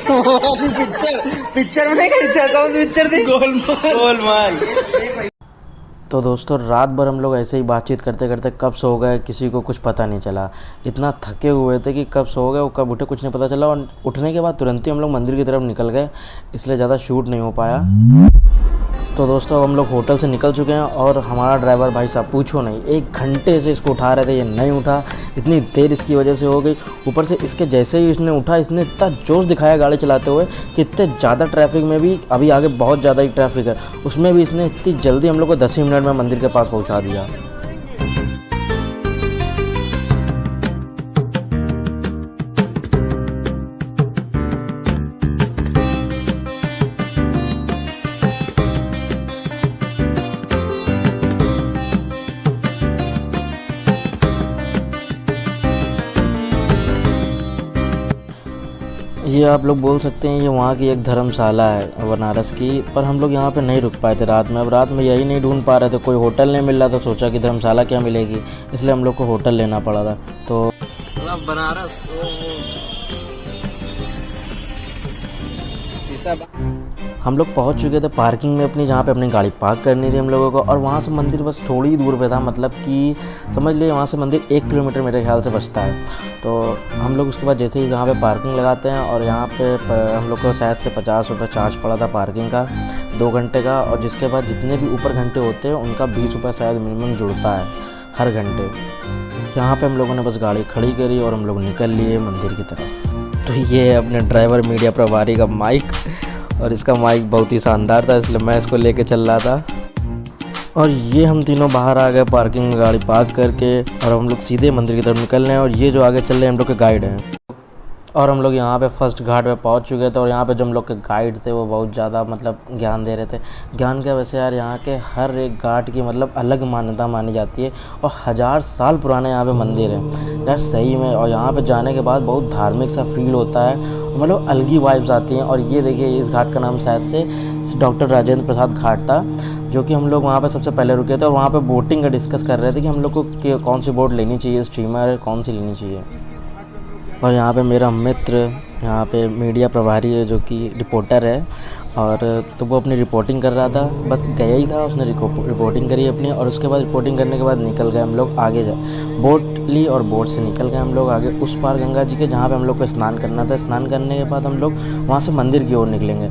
Picture में नहीं गई थी, कौन सी पिक्चर थी? गोलमाल। तो दोस्तों रात भर हम लोग ऐसे ही बातचीत करते करते कब सो गए किसी को कुछ पता नहीं चला। इतना थके हुए थे कि कब सो गए और कब उठे कुछ नहीं पता चला। और उठने के बाद तुरंत ही हम लोग मंदिर की तरफ निकल गए, इसलिए ज़्यादा शूट नहीं हो पाया। तो दोस्तों हम लोग होटल से निकल चुके हैं और हमारा ड्राइवर भाई साहब पूछो नहीं, 1 घंटे से इसको उठा रहे थे, ये नहीं उठा। इतनी देर इसकी वजह से हो गई। ऊपर से इसके जैसे ही इसने उठा, इसने इतना जोश दिखाया गाड़ी चलाते हुए कि इतने ज़्यादा ट्रैफिक में भी, अभी आगे बहुत ज़्यादा ही ट्रैफिक है, उसमें भी इसने इतनी जल्दी हम लोग को 10 ही मिनट में मंदिर के पास पहुँचा दिया। ये आप लोग बोल सकते हैं ये वहाँ की एक धर्मशाला है बनारस की, पर हम लोग यहाँ पे नहीं रुक पाए थे रात में। अब रात में यही नहीं ढूंढ पा रहे थे, कोई होटल नहीं मिल रहा था, सोचा कि धर्मशाला क्या मिलेगी, इसलिए हम लोग को होटल लेना पड़ा था। तो बनारस हम लोग पहुंच चुके थे पार्किंग में अपनी, जहाँ पे अपनी गाड़ी पार्क करनी थी हम लोगों को। और वहाँ से मंदिर बस थोड़ी ही दूर पे था, मतलब कि समझ लिए वहाँ से मंदिर 1 किलोमीटर मेरे ख्याल से बचता है। तो हम लोग उसके बाद जैसे ही यहाँ पे पार्किंग लगाते हैं, और यहाँ पे हम लोग को शायद से 50 रुपये चार्ज पड़ा था पार्किंग का 2 घंटे का। और जिसके बाद जितने भी ऊपर घंटे होते हैं उनका 20 रुपये शायद मिनिमम जुड़ता है हर घंटे। यहाँ पर हम लोगों ने बस गाड़ी खड़ी करी और हम लोग निकल लिए मंदिर की तरफ। तो ये अपने ड्राइवर मीडिया प्रभारी का माइक, और इसका माइक बहुत ही शानदार था, इसलिए मैं इसको लेके चल रहा था। और ये हम तीनों बाहर आ गए पार्किंग में गाड़ी पार्क करके, और हम लोग सीधे मंदिर की तरफ निकल रहे हैं। और ये जो आगे चल रहे हैं हम लोग के गाइड हैं। और हम लोग यहाँ पे फर्स्ट घाट पे पहुँच चुके थे। और यहाँ पे जो हम लोग के गाइड थे वो बहुत ज़्यादा मतलब ज्ञान दे रहे थे। ज्ञान क्या, वैसे यार यहाँ के हर एक घाट की मतलब अलग मान्यता मानी जाती है, और 1000 साल पुराने यहाँ पे मंदिर है यार सही में। और यहाँ पे जाने के बाद बहुत धार्मिक सा फील होता है, मतलब अलग ही वाइब्स आती हैं। और ये देखिए इस घाट का नाम शायद से डॉक्टर राजेंद्र प्रसाद घाट था, जो कि हम लोग वहाँ पे सबसे पहले रुके थे। और वहाँ पे बोटिंग का डिस्कस कर रहे थे कि हम लोग को कौन सी बोट लेनी चाहिए, स्टीमर कौन सी लेनी चाहिए। और यहाँ पे मेरा मित्र यहाँ पे मीडिया प्रभारी है, जो कि रिपोर्टर है, और तो वो अपनी रिपोर्टिंग कर रहा था। बस गया ही था, उसने रिपोर्टिंग करी अपनी, और उसके बाद रिपोर्टिंग करने के बाद निकल गए हम लोग आगे बोट ली, और बोट से निकल गए हम लोग आगे उस पार गंगा जी के, जहाँ पे हम लोग को स्नान करना था। स्नान करने के बाद हम लोग वहाँ से मंदिर की ओर निकलेंगे।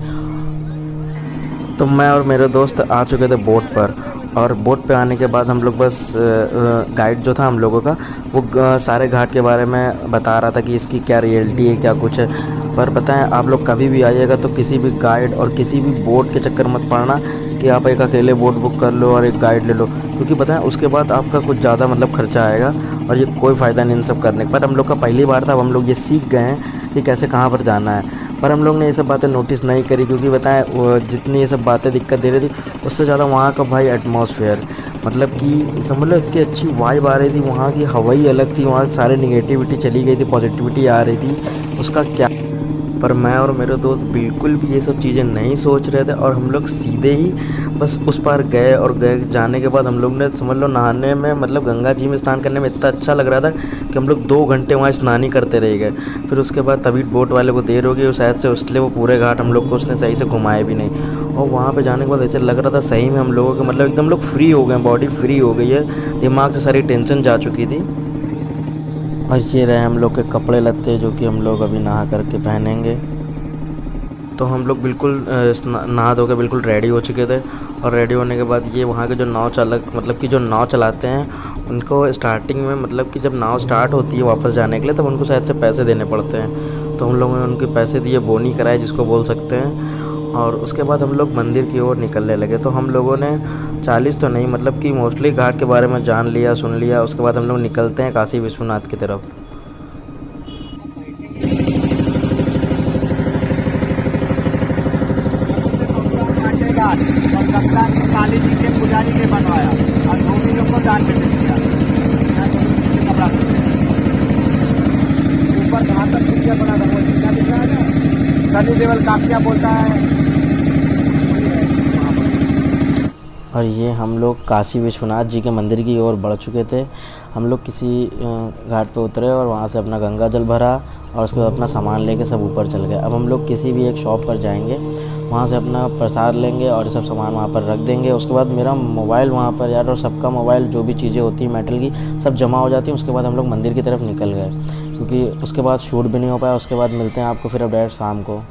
तो मैं और मेरे दोस्त आ चुके थे बोट पर, और बोट पे आने के बाद हम लोग बस गाइड जो था हम लोगों का वो सारे घाट के बारे में बता रहा था कि इसकी क्या रियलिटी है, क्या कुछ है। पर बताएं आप लोग कभी भी आइएगा तो किसी भी गाइड और किसी भी बोट के चक्कर मत पड़ना कि आप एक अकेले बोट बुक कर लो और एक गाइड ले लो, क्योंकि बताएं उसके बाद आपका कुछ ज़्यादा मतलब खर्चा आएगा, और ये कोई फ़ायदा नहीं इन सब करने पर। हम लोग का पहली बार था, अब हम लोग ये सीख गए हैं कि कैसे कहाँ पर जाना है। पर हम लोग ने ये सब बातें नोटिस नहीं करी, क्योंकि बताएं जितनी ये सब बातें दिक्कत दे रही थी, उससे ज़्यादा वहाँ का भाई एटमॉस्फेयर, मतलब कि समझ लो इतनी अच्छी वाइब आ रही थी, वहाँ की हवा ही अलग थी, वहाँ सारे निगेटिविटी चली गई थी, पॉजिटिविटी आ रही थी, उसका क्या। पर मैं और मेरे दोस्त बिल्कुल भी ये सब चीज़ें नहीं सोच रहे थे, और हम लोग सीधे ही बस उस पार गए। और गए जाने के बाद हम लोग ने समझ लो नहाने में, मतलब गंगा जी में स्नान करने में इतना अच्छा लग रहा था कि हम लोग 2 घंटे वहाँ स्नान ही करते रह गए। फिर उसके बाद तभी बोट वाले को देर हो गई, और शायद से उसलिए वो पूरे घाट हम लोग को उसने सही से घुमाए भी नहीं। और वहाँ पर जाने के बाद ऐसे लग रहा था सही में हम लोगों के मतलब एकदम लोग फ्री हो गए, बॉडी फ्री हो गई है, दिमाग से सारी टेंशन जा चुकी थी। और ये रहे हम लोग के कपड़े लत्ते, जो कि हम लोग अभी नहा करके पहनेंगे। तो हम लोग बिल्कुल नहा धो के बिल्कुल रेडी हो चुके थे। और रेडी होने के बाद ये वहाँ के जो नाव चालक, मतलब कि जो नाव चलाते हैं, उनको स्टार्टिंग में मतलब कि जब नाव स्टार्ट होती है वापस जाने के लिए, तब उनको शायद से पैसे देने पड़ते हैं। तो हम लोगों ने उनके पैसे दिए, बोनी कराए जिसको बोल सकते हैं। और उसके बाद हम लोग मंदिर की ओर निकलने लगे। तो हम लोगों ने 40 तो नहीं, मतलब कि मोस्टली घाट के बारे में जान लिया, सुन लिया। उसके बाद हम लोग निकलते हैं काशी विश्वनाथ की तरफ। काली जी के पुजारी ने बनवाया और धोबी लोग को दान में दे दिया। कपड़ा ऊपर जहाँ तक खिड़कियाँ बना था वो क्या दिख रहा है ना, सनी देवल काफिया बोलता है। और ये हम लोग काशी विश्वनाथ जी के मंदिर की ओर बढ़ चुके थे। हम लोग किसी घाट पे उतरे और वहाँ से अपना गंगा जल भरा, और उसके बाद अपना सामान लेके सब ऊपर चल गए। अब हम लोग किसी भी एक शॉप पर जाएंगे, वहाँ से अपना प्रसाद लेंगे और सब सामान वहाँ पर रख देंगे। उसके बाद मेरा मोबाइल वहाँ पर यार, और सबका मोबाइल जो भी चीज़ें होती हैं मेटल की सब जमा हो जाती हैं। उसके बाद हम लोग मंदिर की तरफ निकल गए, क्योंकि उसके बाद शूट भी नहीं हो पाया। उसके बाद मिलते हैं आपको फिर अब डायरेक्ट शाम को।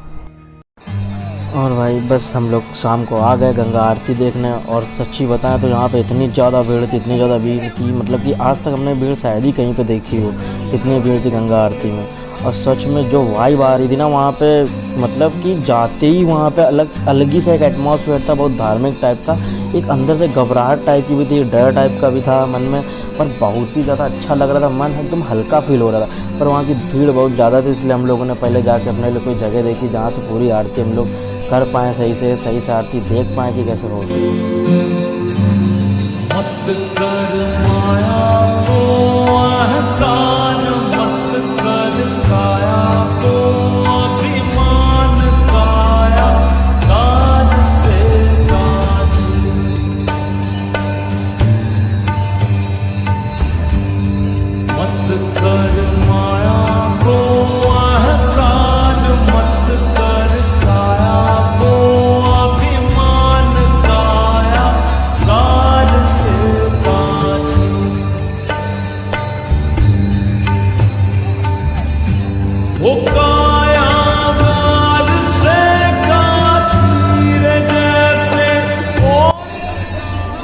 और भाई बस हम लोग शाम को आ गए गंगा आरती देखने। और सच्ची बताएं तो यहाँ पे इतनी ज़्यादा भीड़ थी, इतनी ज़्यादा भीड़ थी, मतलब कि आज तक हमने भीड़ शायद ही कहीं पे देखी हो, इतनी भीड़ थी गंगा आरती में। और सच में जो वाइब आ रही थी ना वहाँ पे, मतलब कि जाते ही वहाँ पे अलग ही सा एक एटमॉस्फेयर था, बहुत धार्मिक टाइप का। एक अंदर से घबराहट टाइप की भी थी, डर टाइप का भी था मन में, पर बहुत ही ज़्यादा अच्छा लग रहा था, मन एकदम हल्का फील हो रहा था। पर वहाँ की भीड़ बहुत ज़्यादा थी, इसलिए हम लोगों ने पहले जाके अपने लिए कोई जगह देखी जहाँ से पूरी आरती हम लोग कर पाएँ, सही से आरती देख पाएँ कि कैसे होगी।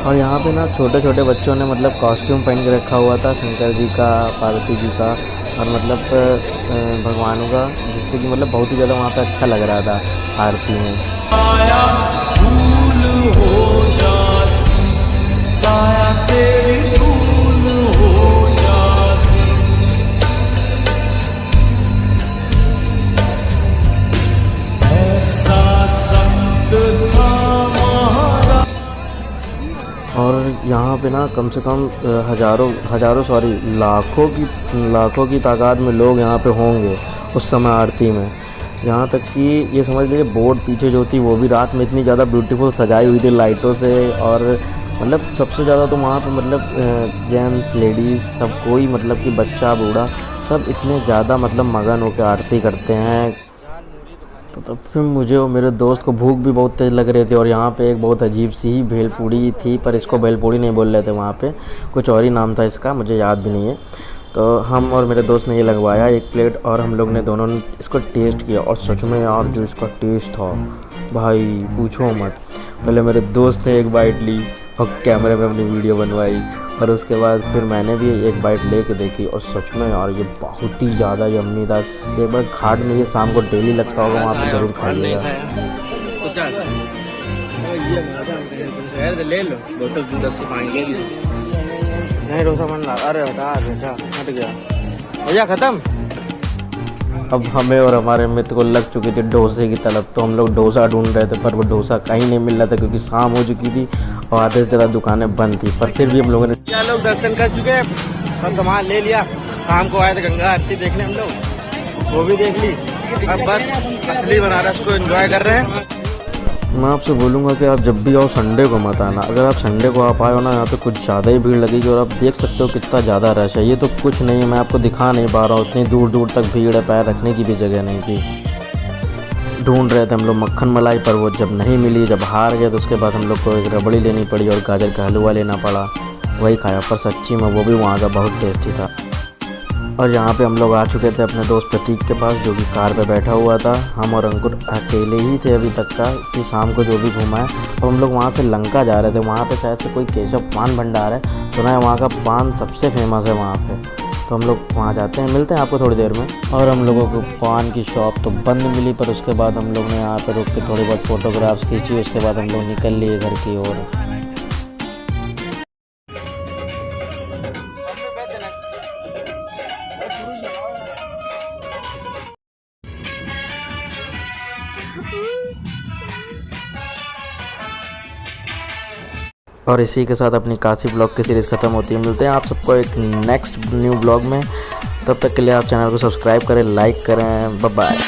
और यहाँ पे ना छोटे छोटे बच्चों ने मतलब कॉस्ट्यूम पहन के रखा हुआ था, शंकर जी का, पार्वती जी का, और मतलब भगवानों का, जिससे कि मतलब बहुत ही ज़्यादा वहाँ पे अच्छा लग रहा था आरती में। और यहाँ पे ना कम से कम लाखों की तादाद में लोग यहाँ पे होंगे उस समय आरती में। यहाँ तक कि ये समझ लीजिए बोर्ड पीछे जो थी वो भी रात में इतनी ज़्यादा ब्यूटीफुल सजाई हुई थी लाइटों से। और मतलब सबसे ज़्यादा तो वहाँ पे मतलब जेंट्स लेडीज़ सब कोई, मतलब कि बच्चा बूढ़ा सब इतने ज़्यादा मतलब मगन होकर आरती करते हैं। तो तब फिर मुझे और मेरे दोस्त को भूख भी बहुत तेज़ लग रही थी। और यहाँ पे एक बहुत अजीब सी भेलपूड़ी थी, पर इसको भेलपूड़ी नहीं बोल रहे थे वहाँ पे, कुछ और ही नाम था इसका, मुझे याद भी नहीं है। तो हम और मेरे दोस्त ने ये लगवाया एक प्लेट, और हम लोग ने दोनों ने इसको टेस्ट किया। और सच में यार जो इसका टेस्ट था भाई पूछो मत। पहले मेरे दोस्त ने एक बाइट ली और कैमरे में अपनी वीडियो बनवाई, और उसके बाद फिर मैंने भी एक बाइट लेके देखी। और सच में यार ये बहुत ही ज़्यादा यम्मी था। एक बार घाट में ये शाम को डेली लगता होगा, वहाँ पे ज़रूर खाइएगा। ले लो बोतल 10 की पानी नहीं, रोसा मन ला, अरे हट गया भैया ख़त्म। अब हमें और हमारे मित्र को लग चुकी थी डोसे की तलब, तो हम लोग डोसा ढूंढ रहे थे, पर वो डोसा कहीं नहीं मिल रहा था क्योंकि शाम हो चुकी थी और आधे से ज़्यादा दुकानें बंद थी। पर फिर भी हम लोगों ने लोग दर्शन कर चुके और सामान ले लिया। शाम को आए थे गंगा आरती देखने हम लोग, वो भी देख ली। अब बस असली बनारस को एंजॉय कर रहे हैं। मैं आपसे बोलूँगा कि आप जब भी आओ संडे को मत आना। अगर आप संडे को आ पाए हो ना, यहाँ पे कुछ ज़्यादा ही भीड़ लगेगी। और आप देख सकते हो कितना ज़्यादा रश है। ये तो कुछ नहीं है, मैं आपको दिखा नहीं पा रहा हूँ, इतनी दूर दूर तक भीड़ है, पैर रखने की भी जगह नहीं थी। ढूंढ रहे थे हम लोग मक्खन मलाई, पर वो जब नहीं मिली, जब हार गए, तो उसके बाद हम लोग को एक रबड़ी लेनी पड़ी और गाजर का हलवा लेना पड़ा, वही खाया। पर सच्ची में वो भी वहाँ का बहुत टेस्टी था। और यहाँ पे हम लोग आ चुके थे अपने दोस्त प्रतीक के पास, जो कि कार पे बैठा हुआ था। हम और अंकुर अकेले ही थे अभी तक का, कि शाम को जो भी घुमा है। और हम लोग वहाँ से लंका जा रहे थे। वहाँ पे शायद से कोई केशव पान भंडार है, सुना है वहाँ का पान सबसे फेमस है वहाँ पे। तो हम लोग वहाँ जाते हैं, मिलते हैं आपको थोड़ी देर में। और हम लोगों को पान की शॉप तो बंद मिली, पर उसके बाद हम लोग ने यहाँ पर रुक के थोड़ी बहुत फ़ोटोग्राफ्स खींची। उसके बाद हम लोग निकल लिए घर की ओर। और इसी के साथ अपनी काशी ब्लॉग की सीरीज़ ख़त्म होती है। मिलते हैं आप सबको एक नेक्स्ट न्यू ब्लॉग में। तब तक के लिए आप चैनल को सब्सक्राइब करें, लाइक करें। Bye bye.